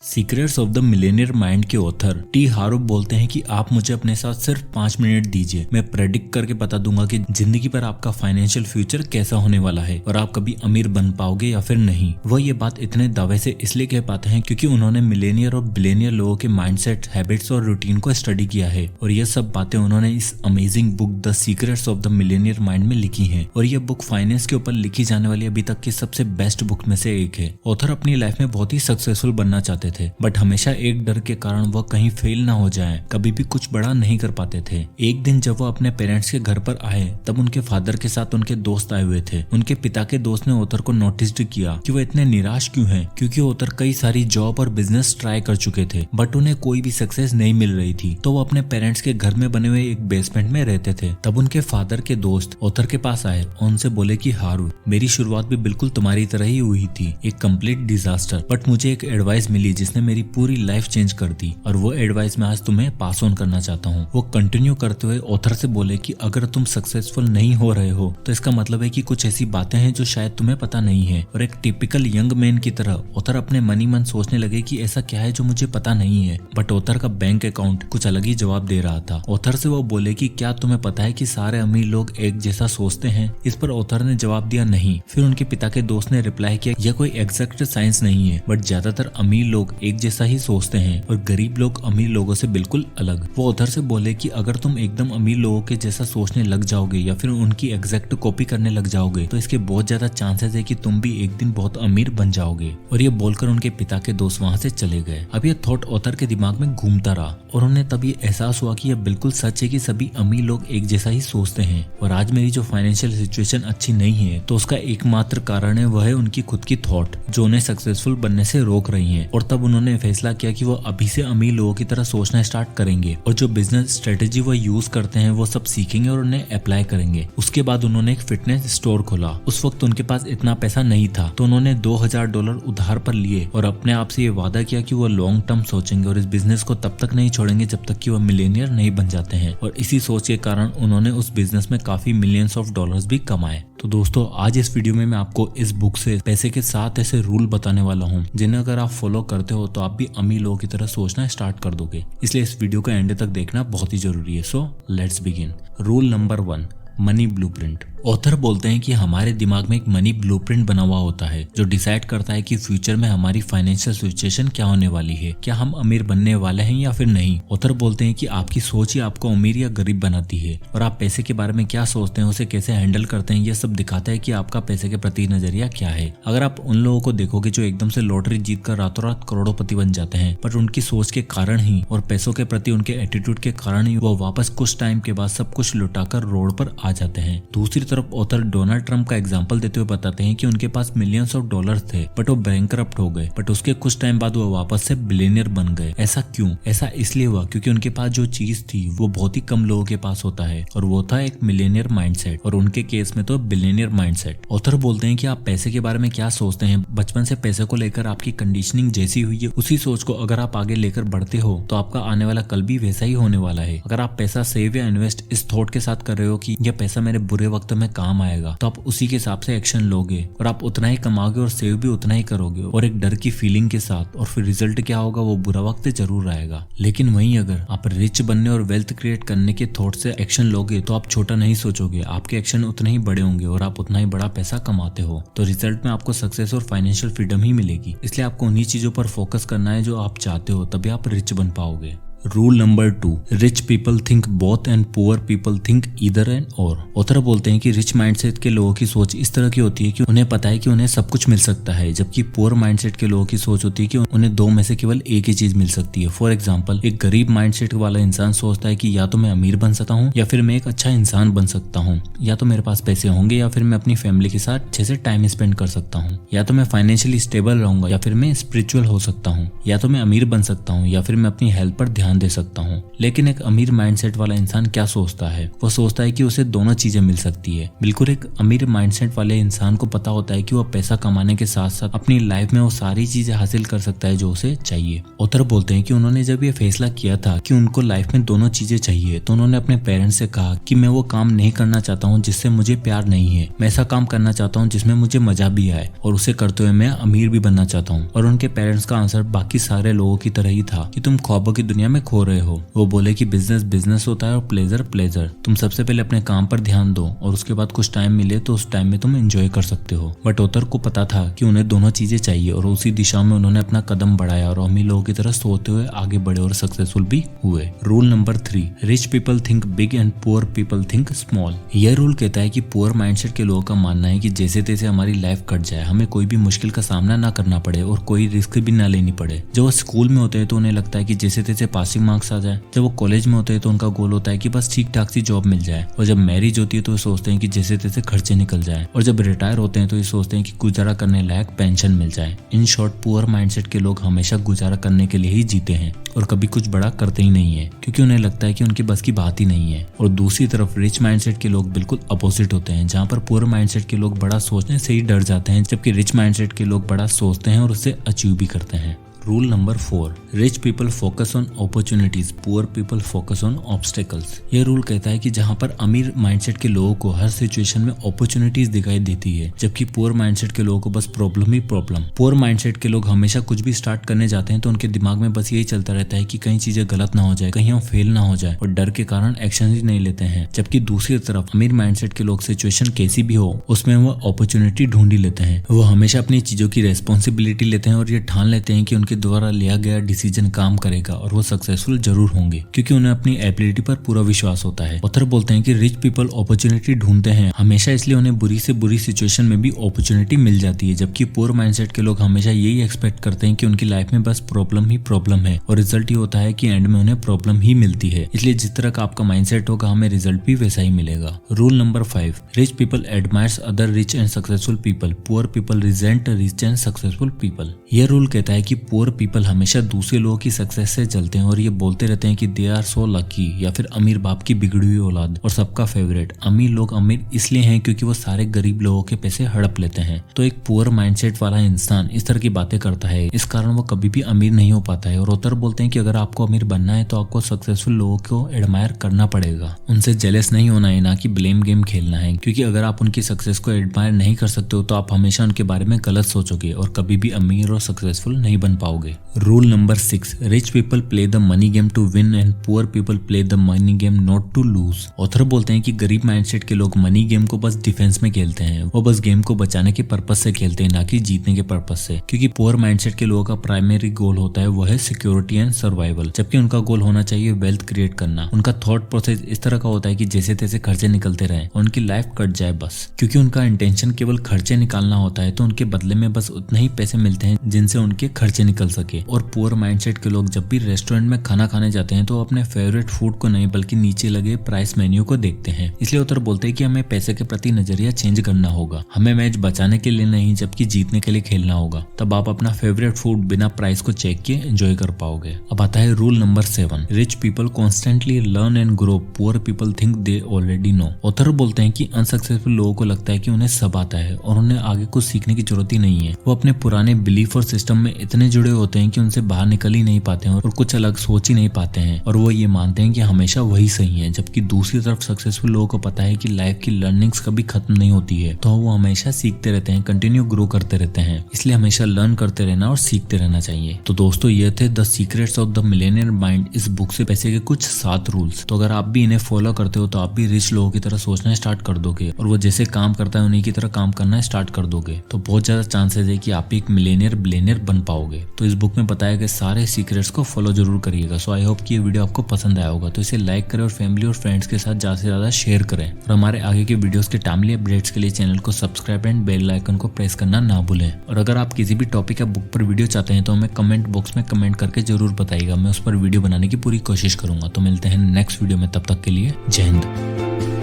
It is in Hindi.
Secrets of the Millionaire mind के ऑथर टी हारो बोलते हैं कि आप मुझे अपने साथ सिर्फ 5 मिनट दीजिए, मैं प्रेडिक्ट करके बता दूंगा कि जिंदगी पर आपका फाइनेंशियल फ्यूचर कैसा होने वाला है और आप कभी अमीर बन पाओगे या फिर नहीं। वह ये बात इतने दावे से इसलिए कह पाते हैं क्योंकि उन्होंने मिलेनियर और बिलेनियर लोगों के माइंडसेट, हैबिट्स और रूटीन को स्टडी किया है और यह सब बातें उन्होंने इस amazing book the secrets of the Millionaire mind में लिखी है। और यह बुक फाइनेंस के ऊपर लिखी जाने वाली अभी तक की सबसे बेस्ट बुक में से एक है। ऑथर अपनी लाइफ में बहुत ही सक्सेसफुल बनना चाहते थे, बट हमेशा एक डर के कारण वह कहीं फेल ना हो जाएं, कभी भी कुछ बड़ा नहीं कर पाते थे। एक दिन जब वो अपने पेरेंट्स के घर पर आए तब उनके फादर के साथ उनके दोस्त आए हुए थे। उनके पिता के दोस्त ने ऑथर को नोटिस किया कि वो इतने निराश क्यों हैं, क्योंकि ऑथर कई सारी जॉब और बिजनेस ट्राई कर चुके थे बट उन्हें कोई भी सक्सेस नहीं मिल रही थी। तो वो अपने पेरेंट्स के घर में बने हुए एक बेसमेंट में रहते थे। तब उनके फादर के दोस्त ऑथर के पास आए और उनसे बोले कि हारू, मेरी शुरुआत भी बिल्कुल तुम्हारी तरह ही हुई थी, एक कंप्लीट डिजास्टर, बट मुझे एक एडवाइस मिली जिसने मेरी पूरी लाइफ चेंज कर दी और वो एडवाइस मैं आज तुम्हें पास ऑन करना चाहता हूँ। वो कंटिन्यू करते हुए ऑथर से बोले कि अगर तुम सक्सेसफुल नहीं हो रहे हो तो इसका मतलब है कि कुछ ऐसी बातें हैं जो शायद तुम्हें पता नहीं है। और एक टिपिकल यंग मैन की तरह ऑथर अपने मनी मन सोचने लगे कि ऐसा क्या है जो मुझे पता नहीं है, बट ऑथर का बैंक अकाउंट कुछ अलग ही जवाब दे रहा था। ऑथर से वो बोले कि क्या तुम्हें पता है कि सारे अमीर लोग एक जैसा सोचते हैं? इस पर ऑथर ने जवाब दिया नहीं। फिर उनके पिता के दोस्त ने रिप्लाई किया, यह कोई एग्जैक्ट साइंस नहीं है, बट ज्यादातर अमीर लोग एक जैसा ही सोचते हैं और गरीब लोग अमीर लोगों से बिल्कुल अलग। वो उधर से बोले कि अगर तुम एकदम अमीर लोगों के जैसा सोचने लग जाओगे या फिर उनकी एग्जैक्ट कॉपी करने लग जाओगे तो इसके बहुत ज्यादा चांसेस है कि तुम भी एक दिन बहुत अमीर बन जाओगे। और ये बोलकर उनके पिता के दोस्त वहां से चले गए। अब ये थॉट ऑथर के दिमाग में घूमता रहा और उन्हें तब ये एहसास हुआ कि यह बिल्कुल सच है कि सभी अमीर लोग एक जैसा ही सोचते हैं और आज मेरी जो फाइनेंशियल सिचुएशन अच्छी नहीं है तो उसका एकमात्र कारण है वह है उनकी खुद की थॉट जो उन्हें सक्सेसफुल बनने से रोक रही है। और तब उन्होंने फैसला किया कि वो अभी से अमीर लोगों की तरह सोचना स्टार्ट करेंगे और जो बिजनेस स्ट्रेटेजी वो यूज करते हैं वो सब सीखेंगे और उन्हें अप्लाई करेंगे। उसके बाद उन्होंने एक फिटनेस स्टोर खोला। उस वक्त उनके पास इतना पैसा नहीं था तो उन्होंने $2000 उधार पर लिए और अपने आप से ये वादा किया कि वो लॉन्ग टर्म सोचेंगे और इस बिजनेस को तब तक नहीं छोड़ेंगे जब तक कि वो मिलेनियर नहीं बन जाते हैं। और इसी सोच के कारण उन्होंने उस बिजनेस में काफी मिलियंस ऑफ डॉलर्स भी कमाए। तो दोस्तों, आज इस वीडियो में मैं आपको इस बुक से पैसे के 7 ऐसे रूल बताने वाला हूँ जिन्हें अगर आप फॉलो करते हो तो आप भी अमीर लोगों की तरह सोचना स्टार्ट कर दोगे। इसलिए इस वीडियो को एंड तक देखना बहुत ही जरूरी है। So let's begin. Rule number 1, money blueprint. Author बोलते हैं कि हमारे दिमाग में एक मनी ब्लूप्रिंट बना हुआ होता है जो डिसाइड करता है कि फ्यूचर में हमारी फाइनेंशियल सिचुएशन क्या होने वाली है, क्या हम अमीर बनने वाले हैं या फिर नहीं। ऑथर बोलते हैं कि आपकी सोच ही आपको अमीर या गरीब बनाती है और आप पैसे के बारे में क्या सोचते हैं, उसे कैसे हैंडल करते हैं, यह सब दिखाता है कि आपका पैसे के प्रति नजरिया क्या है। अगर आप उन लोगों को देखोगे जो एकदम से लॉटरी जीत कर रातों रात करोड़पति बन जाते हैं, पर उनकी सोच के कारण ही और पैसों के प्रति उनके एटीट्यूड के कारण ही वो वापस कुछ टाइम के बाद सब कुछ लुटाकर रोड पर आ जाते हैं। दूसरी तरफ ऑथर डोनाल्ड ट्रंप का एग्जांपल देते हुए बताते हैं कि उनके पास मिलियंस ऑफ डॉलर्स थे बट वो बैंकरप्ट हो गए, बट उसके कुछ टाइम बाद वो वापस से बिलियनियर बन गए। ऐसा क्यों? ऐसा इसलिए हुआ क्योंकि उनके पास जो चीज थी वो बहुत ही कम लोगों के पास होता है और वो था एक मिलियनियर माइंडसेट, और उनके केस में तो बिलियनियर माइंडसेट। ऑथर बोलते हैं कि आप पैसे के बारे में क्या सोचते हैं, बचपन से पैसे को लेकर आपकी कंडीशनिंग जैसी हुई है उसी सोच को अगर आप आगे लेकर बढ़ते हो तो आपका आने वाला कल भी वैसा ही होने वाला है। अगर आप पैसा सेव या इन्वेस्ट इस थॉट के साथ कर रहे हो कि यह पैसा मेरे बुरे वक्त में काम आएगा तो आप उसी के हिसाब से एक्शन लोगे और आप उतना ही कमाओगे और सेव भी उतना ही करोगे और एक डर की फीलिंग के साथ, और फिर रिजल्ट क्या होगा, वो बुरा वक्त जरूर आएगा। लेकिन वहीं अगर आप रिच बनने और वेल्थ क्रिएट करने के थॉट से एक्शन लोगे तो आप छोटा नहीं सोचोगे, आपके एक्शन उतने ही बड़े होंगे और आप उतना ही बड़ा पैसा कमाते हो तो रिजल्ट में आपको सक्सेस और फाइनेंशियल फ्रीडम ही मिलेगी। इसलिए आपको उन्हीं चीजों पर फोकस करना है जो आप चाहते हो, तभी आप रिच बन पाओगे। Rule number 2, rich people think both and poor people think either and और। ऑथर बोलते हैं कि रिच माइंडसेट के लोगों की सोच इस तरह की होती है कि उन्हें पता है कि उन्हें सब कुछ मिल सकता है, जबकि पुअर माइंडसेट के लोगों की सोच होती है कि उन्हें दो में से केवल एक ही चीज मिल सकती है। फॉर एग्जाम्पल, एक गरीब माइंडसेट वाला इंसान सोचता है कि या तो मैं अमीर बन सकता हूँ या फिर मैं एक अच्छा इंसान बन सकता हूँ, या तो मेरे पास पैसे होंगे या फिर मैं अपनी फैमिली के साथ अच्छे से टाइम स्पेंड कर सकता हूँ, या तो मैं फाइनेंशियली स्टेबल रहूंगा या फिर मैं स्पिरिचुअल हो सकता हूँ, या तो मैं अमीर बन सकता हूँ या फिर मैं अपनी हेल्थ पर ध्यान ध्यान दे सकता हूँ। लेकिन एक अमीर माइंडसेट वाला इंसान क्या सोचता है, वो सोचता है कि उसे दोनों चीजें मिल सकती है। बिल्कुल एक अमीर माइंडसेट वाले इंसान को पता होता है कि वो पैसा कमाने के साथ साथ अपनी लाइफ में वो सारी चीजें हासिल कर सकता है जो उसे चाहिए। ऑथर बोलते हैं कि उन्होंने जब ये फैसला किया था कि उनको लाइफ में दोनों चीजें चाहिए, तो उन्होंने अपने पेरेंट्स से कहा कि मैं वो काम नहीं करना चाहता हूँ जिससे मुझे प्यार नहीं है, मैं ऐसा काम करना चाहता हूँ जिसमें मुझे मजा भी आए और उसे करते हुए मैं अमीर भी बनना चाहता हूँ। और उनके पेरेंट्स का आंसर बाकी सारे लोगों की तरह ही था कि तुम ख्वाबों की दुनिया में खो रहे हो। वो बोले कि बिजनेस बिजनेस होता है और प्लेजर प्लेजर। तुम सबसे पहले अपने काम पर ध्यान दो और उसके बाद कुछ टाइम मिले तो उस टाइम में तुम एंजॉय कर सकते हो। बट ऑथर को पता था कि उन्हें दोनों चीजें चाहिए और उसी दिशा में उन्होंने अपना कदम बढ़ाया और अमीर लोगों की तरह सोते हुए आगे बढ़े और सक्सेसफुल भी हुए। Rule number 3, rich people think big and poor people think small. यह रूल कहता है कि पुअर माइंडसेट के लोगों का मानना है कि जैसे तैसे हमारी लाइफ कट जाए, हमें कोई भी मुश्किल का सामना ना करना पड़े और कोई रिस्क भी ना लेनी पड़े। जब वो स्कूल में होते हैं तो उन्हें लगता है कि जैसे तैसे पासिंग मार्क्स आ जाए। जब वो कॉलेज में होते हैं तो उनका गोल होता है कि बस ठीक ठाक सी जॉब मिल जाए। और जब मैरिज होती है तो वो सोचते हैं कि जैसे तैसे खर्चे निकल जाए। और जब रिटायर होते हैं तो ये सोचते हैं कि गुजारा करने लायक पेंशन मिल जाए। इन शॉर्ट पुअर माइंडसेट के लोग हमेशा गुजारा करने के लिए ही जीते हैं और कभी कुछ बड़ा करते ही नहीं है, क्योंकि उन्हें लगता है कि उनकी बस की बात ही नहीं है। और दूसरी तरफ रिच माइंडसेट के लोग बिल्कुल अपोजिट होते हैं, जहाँ पर पुअर माइंडसेट के लोग बड़ा सोचने से ही डर जाते हैं, जबकि रिच माइंडसेट के लोग बड़ा सोचते हैं और उसे अचीव भी करते हैं। Rule number 4, rich people focus on opportunities, poor people focus on obstacles. यह रूल कहता है कि जहां पर अमीर माइंडसेट के लोगों को हर सिचुएशन में अपॉर्चुनिटीज दिखाई देती है, जबकि पुअर माइंडसेट के लोगों को बस प्रॉब्लम ही प्रॉब्लम। पुअर माइंडसेट के लोग हमेशा कुछ भी स्टार्ट करने जाते हैं तो उनके दिमाग में बस यही चलता रहता है कि कहीं चीजें गलत ना हो जाए, कहीं हम फेल ना हो जाए, और डर के कारण एक्शन ही नहीं लेते हैं। जबकि दूसरी तरफ अमीर माइंडसेट के लोग सिचुएशन कैसी भी हो उसमें वो अपॉर्चुनिटी ढूंढ ही लेते हैं। वो हमेशा अपनी चीजों की रेस्पॉन्सिबिलिटी लेते हैं और ये ठान लेते हैं कि उनके द्वारा लिया गया डिसीजन काम करेगा और वो सक्सेसफुल जरूर होंगे, क्योंकि उन्हें अपनी एबिलिटी पर पूरा विश्वास होता है। ऑथर बोलते हैं कि रिच पीपल अपॉर्चुनिटी ढूंढते हैं हमेशा, इसलिए उन्हें बुरी से बुरी सिचुएशन में भी अपॉर्चुनिटी मिल जाती है। जबकि पुअर माइंडसेट के लोग हमेशा यही एक्सपेक्ट करते हैं कि उनकी लाइफ में बस प्रॉब्लम ही प्रॉब्लम है और रिजल्ट ये होता है कि एंड में उन्हें प्रॉब्लम ही मिलती है। इसलिए जिस तरह का आपका माइंडसेट होगा हमें रिजल्ट भी वैसा ही मिलेगा। Rule number 5, rich people admires other rich and successful people, poor people resent rich and successful people. यह रूल कहता है कि पुअर पीपल हमेशा दूसरे लोगों की सक्सेस से जलते हैं और ये बोलते रहते हैं कि दे आर सो लकी, या फिर अमीर बाप की बिगड़ी हुई औलाद। और सबका फेवरेट, अमीर लोग अमीर इसलिए हैं क्योंकि वो सारे गरीब लोगों के पैसे हड़प लेते हैं। तो एक पुअर माइंडसेट वाला इंसान इस तरह की बातें करता है, इस कारण वो कभी भी अमीर नहीं हो पाता है। और ऑथर बोलते हैं कि अगर आपको अमीर बनना है तो आपको सक्सेसफुल लोगों को एडमायर करना पड़ेगा, उनसे जेलस नहीं होना है, ना कि ब्लेम गेम खेलना है। क्योंकि अगर आप उनकी सक्सेस को एडमायर नहीं कर सकते हो तो आप हमेशा उनके बारे में गलत सोचोगे और कभी भी अमीर और सक्सेसफुल नहीं बन पाओगे। Rule number 6, rich people play the money game to win and poor people play the money game not to lose. Author बोलते हैं कि गरीब माइंडसेट के लोग मनी गेम को बस डिफेंस में खेलते हैं, वो बस गेम को बचाने के पर्पस से खेलते हैं, ना कि जीतने के पर्पस से। क्योंकि पुअर माइंडसेट के लोगों का प्राइमरी गोल होता है वो है सिक्योरिटी एंड सर्वाइवल, जबकि उनका गोल होना चाहिए वेल्थ क्रिएट करना। उनका थॉट प्रोसेस इस तरह का होता है कि जैसे तैसे खर्चे निकलते रहे और उनकी लाइफ कट जाए बस। क्योंकि उनका इंटेंशन केवल खर्चे निकालना होता है तो उनके बदले में बस उतना ही पैसे मिलते हैं जिनसे उनके खर्चे निकल सके। और पुअर माइंडसेट के लोग जब भी रेस्टोरेंट में खाना खाने जाते हैं तो अपने फेवरेट फूड को नहीं बल्कि नीचे लगे प्राइस मेन्यू को देखते हैं। इसलिए ऑथर बोलते हैं कि हमें पैसे के प्रति नजरिया चेंज करना होगा, हमें मैच बचाने के लिए नहीं जबकि जीतने के लिए खेलना होगा। तब आप अपना फेवरेट फूड बिना प्राइस को चेक किए एंजॉय कर पाओगे। अब आता है rule number 7, rich people constantly learn and grow, poor people think they already know. Author बोलते हैं कि अनसक्सेसफुल लोगों को लगता है कि उन्हें सब आता है और उन्हें आगे कुछ सीखने की जरूरत ही नहीं है। वो अपने पुराने बिलीफ और सिस्टम में इतने जुड़े होते हैं कि उनसे बाहर निकल ही नहीं पाते हैं और कुछ अलग सोच ही नहीं पाते हैं और वो ये मानते हैं कि हमेशा वही सही है। जबकि दूसरी तरफ सक्सेसफुल लोगों को पता है कि लाइफ की लर्निंग्स कभी खत्म नहीं होती है, तो वो हमेशा सीखते रहते हैं, कंटिन्यू ग्रो करते रहते हैं। इसलिए हमेशा लर्न करते रहना और सीखते रहना चाहिए। तो दोस्तों ये थे the secrets of the Millionaire mind, इस बुक से पैसे के कुछ 7 रूल्स। तो अगर आप भी इन्हें फॉलो करते हो तो आप भी रिच लोगों की तरह सोचना स्टार्ट कर दोगे और वो जैसे काम करता है उन्हीं की तरह काम करना स्टार्ट कर दोगे। तो बहुत ज्यादा चांसेस है कि आप एक मिलेनियर बिलियनियर बन पाओगे। तो इस बुक में बताए गए सारे सीक्रेट्स को फॉलो जरूर करिएगा। सो आई होप कि ये वीडियो आपको पसंद आया होगा। तो इसे लाइक करें और फैमिली और फ्रेंड्स के साथ ज्यादा से ज्यादा शेयर करें और हमारे आगे के वीडियोस के टाइमली अपडेट्स के लिए चैनल को सब्सक्राइब एंड बेल आइकन को प्रेस करना ना भूलें। और अगर आप किसी भी टॉपिक या बुक पर वीडियो चाहते हैं तो हमें कमेंट बॉक्स में कमेंट करके जरूर बताइएगा, मैं उस पर वीडियो बनाने की पूरी कोशिश करूंगा। तो मिलते हैं नेक्स्ट वीडियो में, तब तक के लिए जय हिंद।